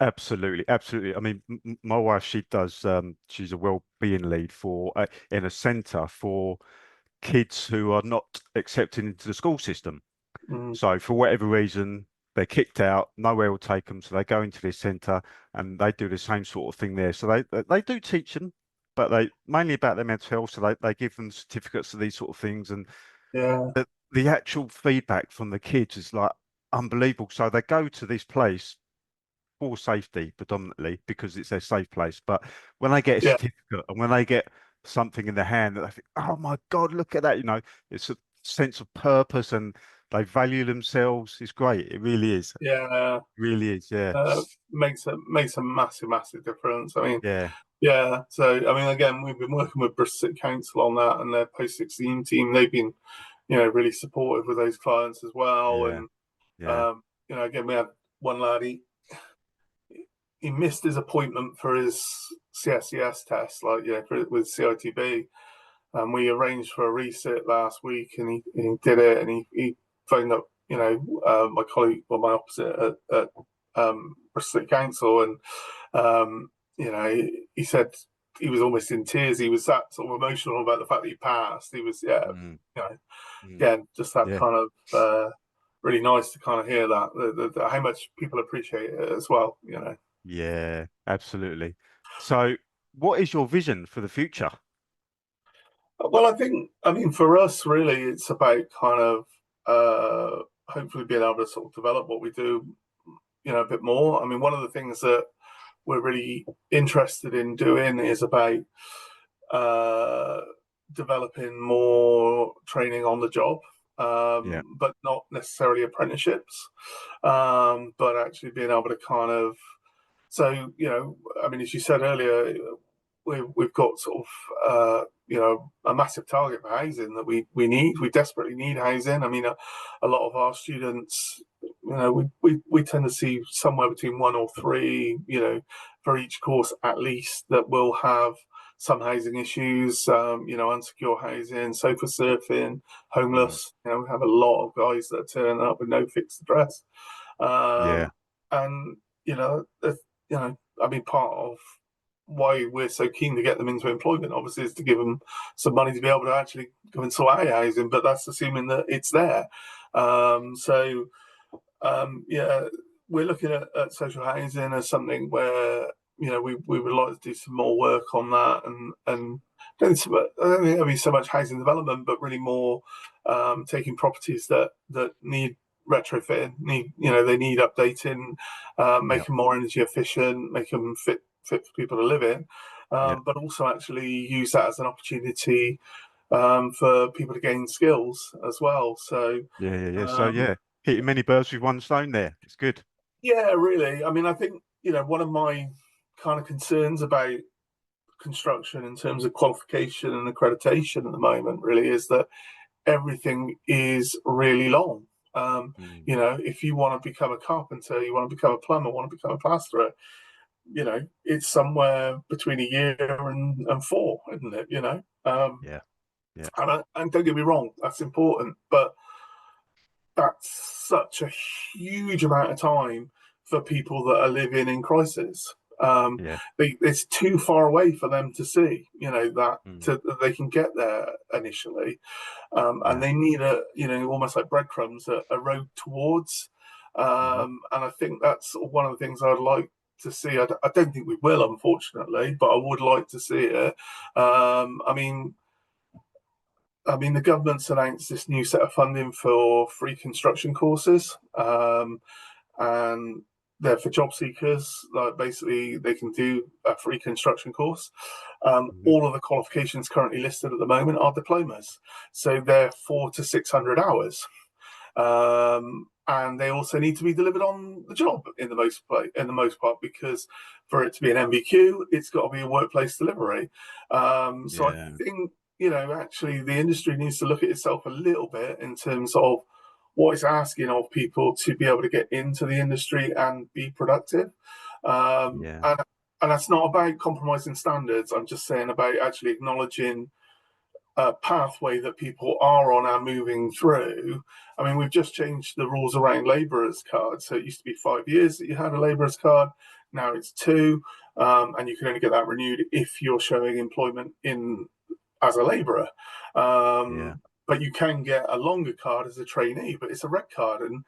Speaker 1: Absolutely. I mean, my wife, she does. She's a well-being lead for in a centre for kids who are not accepted into the school system. So for whatever reason, they're kicked out. Nowhere will take them, so they go into this centre and they do the same sort of thing there. So they do teach them, but they mainly about their mental health. So they give them certificates of these sort of things, and the actual feedback from the kids is like unbelievable. So they go to this place for safety predominantly because it's their safe place. But when they get a certificate and when they get something in their hand, that they think, "Oh my God, look at that!" It's a sense of purpose, and they value themselves. It's great. It really is.
Speaker 2: Yeah,
Speaker 1: it really is. Yeah,
Speaker 2: makes a massive difference. I mean,
Speaker 1: yeah.
Speaker 2: So I mean, again, we've been working with Bristol City Council on that, and their post-16 team. They've been, really supportive with those clients as well. And again, we had one lad, he missed his appointment for his CSCS test, like with CITB, and we arranged for a resit last week, and he did it, and he phoned up, my colleague, or my opposite at Bristol City Council, and he said he was almost in tears. He was that sort of emotional about the fact that he passed. He was, again, just that kind of really nice to kind of hear that how much people appreciate it as well.
Speaker 1: Yeah, absolutely. So, what is your vision for the future?
Speaker 2: Well, I mean, for us, really, it's about kind of hopefully being able to sort of develop what we do, a bit more. I mean, one of the things that we're really interested in doing is about developing more training on the job, but not necessarily apprenticeships, but actually being able to kind of, so, I mean, as you said earlier, we've got sort of, a massive target for housing that we need. We desperately need housing. I mean, a lot of our students, we tend to see somewhere between 1 or 3, for each course at least, that will have some housing issues, unsecure housing, sofa surfing, homeless. We have a lot of guys that are turning up with no fixed address. And, I mean, part of why we're so keen to get them into employment, obviously, is to give them some money to be able to actually go and sort out housing, but that's assuming that it's there. We're looking at social housing as something where, we would like to do some more work on that, and I don't think there'll be so much housing development, but really more taking properties that need retrofitting, they need updating, make them more energy efficient, make them fit for people to live in, but also actually use that as an opportunity for people to gain skills as well. So
Speaker 1: hitting many birds with one stone there. It's good.
Speaker 2: Yeah, really. I mean, I think one of my kind of concerns about construction in terms of qualification and accreditation at the moment really is that everything is really long. If you want to become a carpenter, you want to become a plumber, want to become a plasterer, it's somewhere between 1 year and 4, isn't it? And don't get me wrong, that's important, but that's such a huge amount of time for people that are living in crisis. It's too far away for them to see, that they can get there initially, and they need almost like breadcrumbs, a road towards. And I think that's one of the things I'd like to see. I don't think we will, unfortunately, but I would like to see it. I mean, the government's announced this new set of funding for free construction courses, and they're for job seekers. Like, basically, they can do a free construction course. All of the qualifications currently listed at the moment are diplomas, so they're 400 to 600 hours. And they also need to be delivered on the job in the most part, because for it to be an MVQ, it's got to be a workplace delivery. So I think actually the industry needs to look at itself a little bit in terms of what it's asking of people to be able to get into the industry and be productive. And that's not about compromising standards. I'm just saying about actually acknowledging a pathway that people are on and moving through. I mean, we've just changed the rules around labourers' cards. So it used to be 5 years that you had a labourer's card. Now it's 2, and you can only get that renewed if you're showing employment as a labourer. But you can get a longer card as a trainee, but it's a red card. And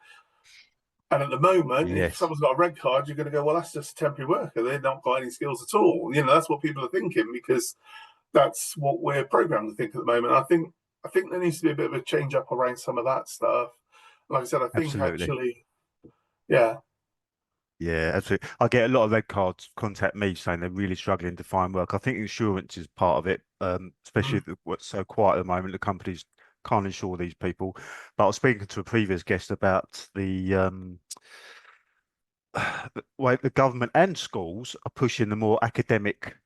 Speaker 2: at the moment, if someone's got a red card, you're going to go, well, that's just a temporary worker. They've not got any skills at all. That's what people are thinking, because that's what we're programmed to think at the moment. I think there needs to be a bit of a change up around some of that stuff. Like I said, I think actually,
Speaker 1: absolutely. I get a lot of red cards contact me saying they're really struggling to find work. I think insurance is part of it, especially what's so quiet at the moment. The companies can't insure these people. But I was speaking to a previous guest about the way the government and schools are pushing the more academic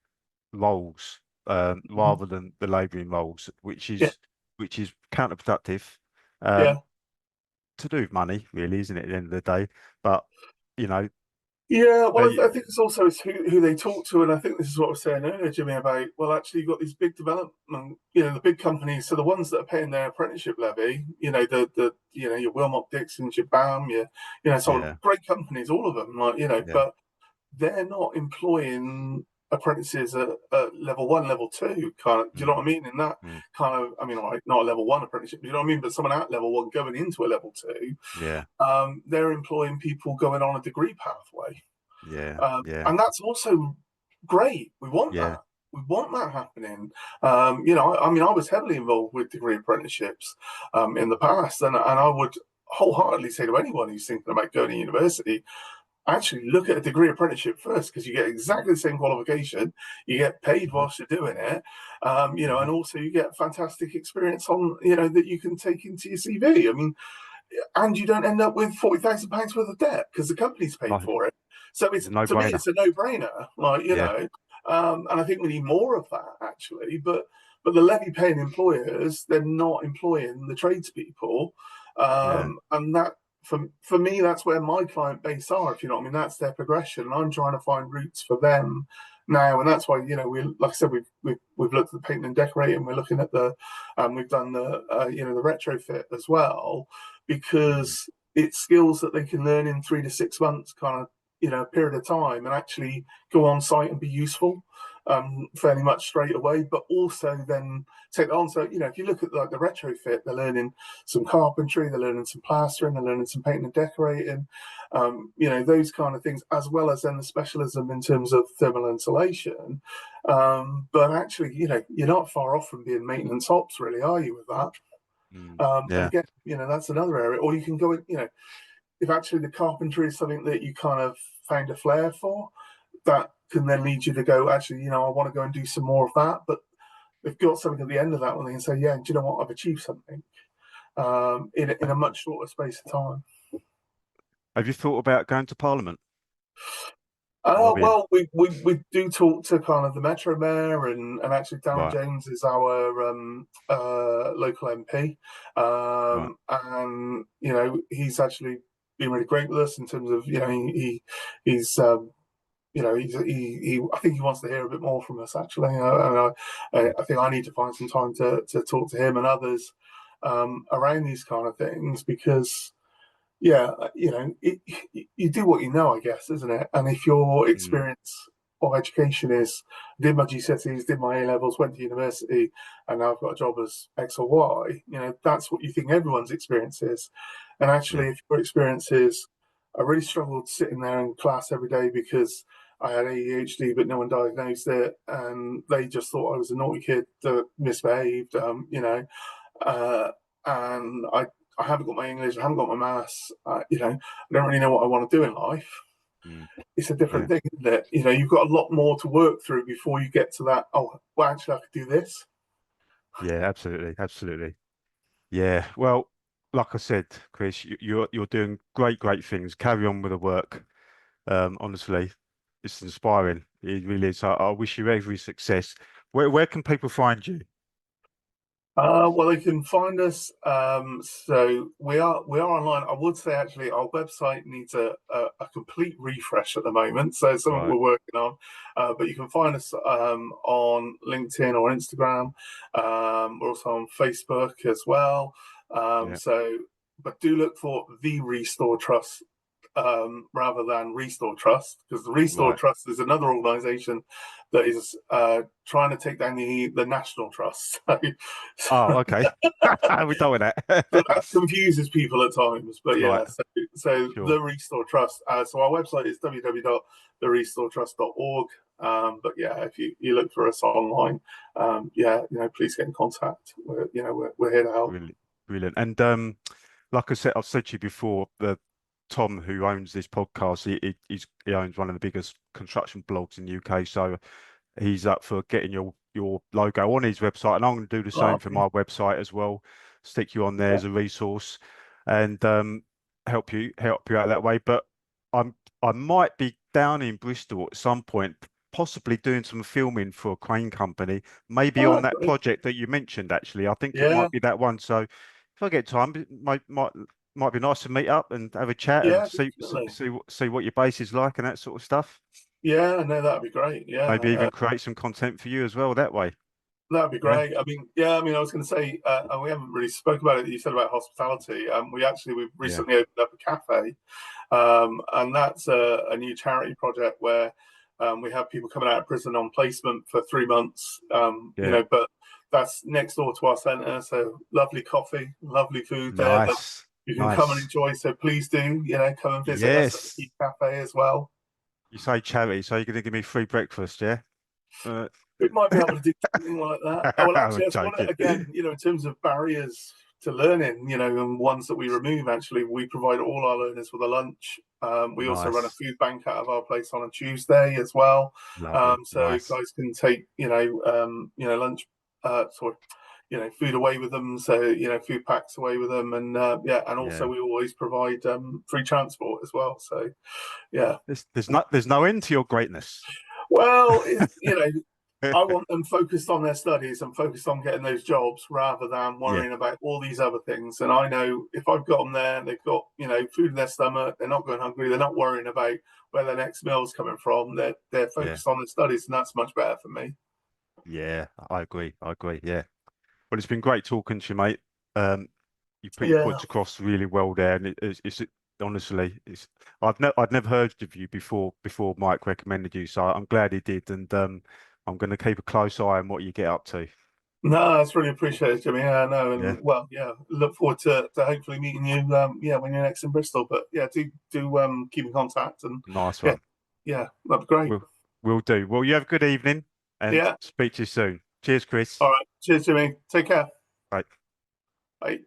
Speaker 1: roles rather than the labouring roles, which is counterproductive. To do with money, really, isn't it, at the end of the day? But you know,
Speaker 2: Yeah, well,
Speaker 1: they,
Speaker 2: I think it's also who they talk to, and I think this is what I was saying earlier, Jimmy, about well, actually, you've got these big development, the big companies, so the ones that are paying their apprenticeship levy, the your Wilmot Dixons, your BAM, some
Speaker 1: yeah,
Speaker 2: great companies, all of them,
Speaker 1: yeah,
Speaker 2: but they're not employing apprentices at level one, level two, kind of. Do you know
Speaker 1: mm,
Speaker 2: what I mean? In that
Speaker 1: mm,
Speaker 2: kind of, I mean, all right, not a level one apprenticeship, do you know what I mean? But someone at level one going into a level two,
Speaker 1: yeah,
Speaker 2: they're employing people going on a degree pathway.
Speaker 1: yeah, yeah,
Speaker 2: And that's also great. We want
Speaker 1: yeah,
Speaker 2: that. We want that happening. I mean, I was heavily involved with degree apprenticeships in the past, and I would wholeheartedly say to anyone who's thinking about going to university, actually look at a degree apprenticeship first, because you get exactly the same qualification, you get paid
Speaker 1: hmm,
Speaker 2: whilst you're doing it,
Speaker 1: hmm,
Speaker 2: and also you get fantastic experience on, that you can take into your CV. I mean, and you don't end up with £40,000 worth of debt because the company's paid
Speaker 1: like,
Speaker 2: for it. So
Speaker 1: it's
Speaker 2: it's,
Speaker 1: a
Speaker 2: to me,
Speaker 1: no-brainer.
Speaker 2: it's a no-brainer.
Speaker 1: Yeah,
Speaker 2: And I think we need more of that actually. But the levy-paying employers, they're not employing the tradespeople,
Speaker 1: yeah,
Speaker 2: and that for me, that's where my client base are. If you know what I mean, that's their progression. And I'm trying to find routes for them now, and that's why we, like I said, we've looked at the painting and decorating. We're looking at we've done the the retrofit as well,
Speaker 1: mm,
Speaker 2: because it's skills that they can learn in 3 to 6 months, kind of period of time, and actually go on site and be useful fairly much straight away, but also then take it on. So if you look at like the retrofit, they're learning some carpentry, they're learning some plastering, they're learning some painting and decorating, those kind of things, as well as then the specialism in terms of thermal insulation. But actually, you're not far off from being maintenance ops, really, are you, with that? And
Speaker 1: yeah,
Speaker 2: again, that's another area. Or you can go in, if actually the carpentry is something that you kind of found a flair for, that can then lead you to go, actually, I want to go and do some more of that. But they've got something at the end of that when they can say, yeah, do you know what? I've achieved something in a much shorter space of time.
Speaker 1: have you thought about going to Parliament? Lobbying?
Speaker 2: Well, we do talk to kind of the Metro Mayor, and actually Darren
Speaker 1: Right,
Speaker 2: James is our local MP,
Speaker 1: right,
Speaker 2: and he's actually been really great with us in terms of he's I think he wants to hear a bit more from us actually, and I think I need to find some time to talk to him and others around these kind of things, because yeah, you do what you know, I guess, isn't it? And if your
Speaker 1: mm,
Speaker 2: experience of education is did my GCSEs, did my A levels, went to university, and now I've got a job as X or Y, that's what you think everyone's experience is. And
Speaker 1: yeah,
Speaker 2: actually, if your experience is, I really struggled sitting there in class every day because I had ADHD, but no one diagnosed it, and they just thought I was a naughty kid that misbehaved, uh, and I haven't got my English, I haven't got my maths, I don't really know what I want to do in life.
Speaker 1: mm,
Speaker 2: It's a different
Speaker 1: yeah,
Speaker 2: thing, isn't it? You've got a lot more to work through before you get to that. Oh, well, actually, I could do this.
Speaker 1: yeah, absolutely, absolutely. Yeah, well, like I said, Chris, you're doing great things. Carry on with the work. Honestly, it's inspiring. It really is. I wish you every success. Where can people find you?
Speaker 2: Well, they can find us. So we are online. I would say actually our website needs a complete refresh at the moment. So it's something
Speaker 1: Right.
Speaker 2: we're working on. But you can find us on LinkedIn or Instagram. We're also on Facebook as well.
Speaker 1: Yeah.
Speaker 2: But do look for the Restore Trust rather than Restore Trust, because the Restore
Speaker 1: Right.
Speaker 2: Trust is another organisation that is trying to take down the National Trust.
Speaker 1: Oh, okay. We done with
Speaker 2: So
Speaker 1: that.
Speaker 2: that confuses people at times. But
Speaker 1: Right.
Speaker 2: yeah, so
Speaker 1: Sure.
Speaker 2: the Restore Trust. So our website is www.therestoretrust.org. But yeah, if you look for us online, please get in contact. We're here to help.
Speaker 1: Brilliant. Brilliant. And like I said, I've said to you before, the Tom who owns this podcast, he owns one of the biggest construction blogs in the UK. So he's up for getting your logo on his website, and I'm going to do the same for
Speaker 2: Okay.
Speaker 1: my website as well. Stick you on there
Speaker 2: Yeah.
Speaker 1: as a resource, and help you out that way. But I might be down in Bristol at some point, possibly doing some filming for a crane company, maybe on that
Speaker 2: Great.
Speaker 1: project that you mentioned. Actually, I think it
Speaker 2: Yeah.
Speaker 1: might be that one. So if I get time, might might be nice to meet up and have a chat and
Speaker 2: Yeah, definitely.
Speaker 1: see what your base is like and that sort of stuff.
Speaker 2: Yeah, no, that'd be great. Yeah,
Speaker 1: Maybe even create some content for you as well that way.
Speaker 2: that'd be
Speaker 1: Yeah.
Speaker 2: great. I mean, yeah, I mean, I was going to say, and we haven't really spoke about it. You said about hospitality. We've
Speaker 1: Yeah.
Speaker 2: recently opened up a cafe, and that's a new charity project where we have people coming out of prison on placement for 3 months.
Speaker 1: Yeah.
Speaker 2: But that's next door to our centre, so lovely coffee, lovely food there that
Speaker 1: Nice.
Speaker 2: you can come and
Speaker 1: Nice.
Speaker 2: enjoy. So please do, come and visit us at
Speaker 1: Yes.
Speaker 2: the cafe as well.
Speaker 1: You say charity, so you're going to give me free breakfast, yeah?
Speaker 2: We might be able to do something like that. Oh, well,
Speaker 1: I'm
Speaker 2: actually, that's one
Speaker 1: joking.
Speaker 2: again. In terms of barriers to learning, and ones that we remove. Actually, we provide all our learners with a lunch. We also run a
Speaker 1: Nice.
Speaker 2: food bank out of our place on a Tuesday as well.
Speaker 1: Lovely.
Speaker 2: So
Speaker 1: Nice.
Speaker 2: guys can take lunch, food away with them. So food packs away with them, and and also we always provide free transport as well. So yeah,
Speaker 1: there's no end to your greatness.
Speaker 2: well, I want them focused on their studies and focused on getting those jobs rather than worrying about all these other things. And I know if I've got them there, they've got, food in their stomach, they're not going hungry, they're not worrying about where their next meal's coming from. They're focused on their studies, and that's much better for me.
Speaker 1: Yeah, I agree. Yeah. Well, it's been great talking to you, mate. You put your points across really well there, and it's honestly, I'd never heard of you before Mike recommended you, so I'm glad he did, and I'm going to keep a close eye on what you get up to.
Speaker 2: No, that's really appreciated, Jimmy. Yeah, no, and look forward to hopefully meeting you. When you're next in Bristol. But yeah, do keep in contact, and
Speaker 1: nice one.
Speaker 2: Yeah, that'd be great.
Speaker 1: We'll do. Well, you have a good evening, and speak to you soon. Cheers, Chris.
Speaker 2: All right, cheers, Jimmy. Take care.
Speaker 1: Bye.
Speaker 2: Bye.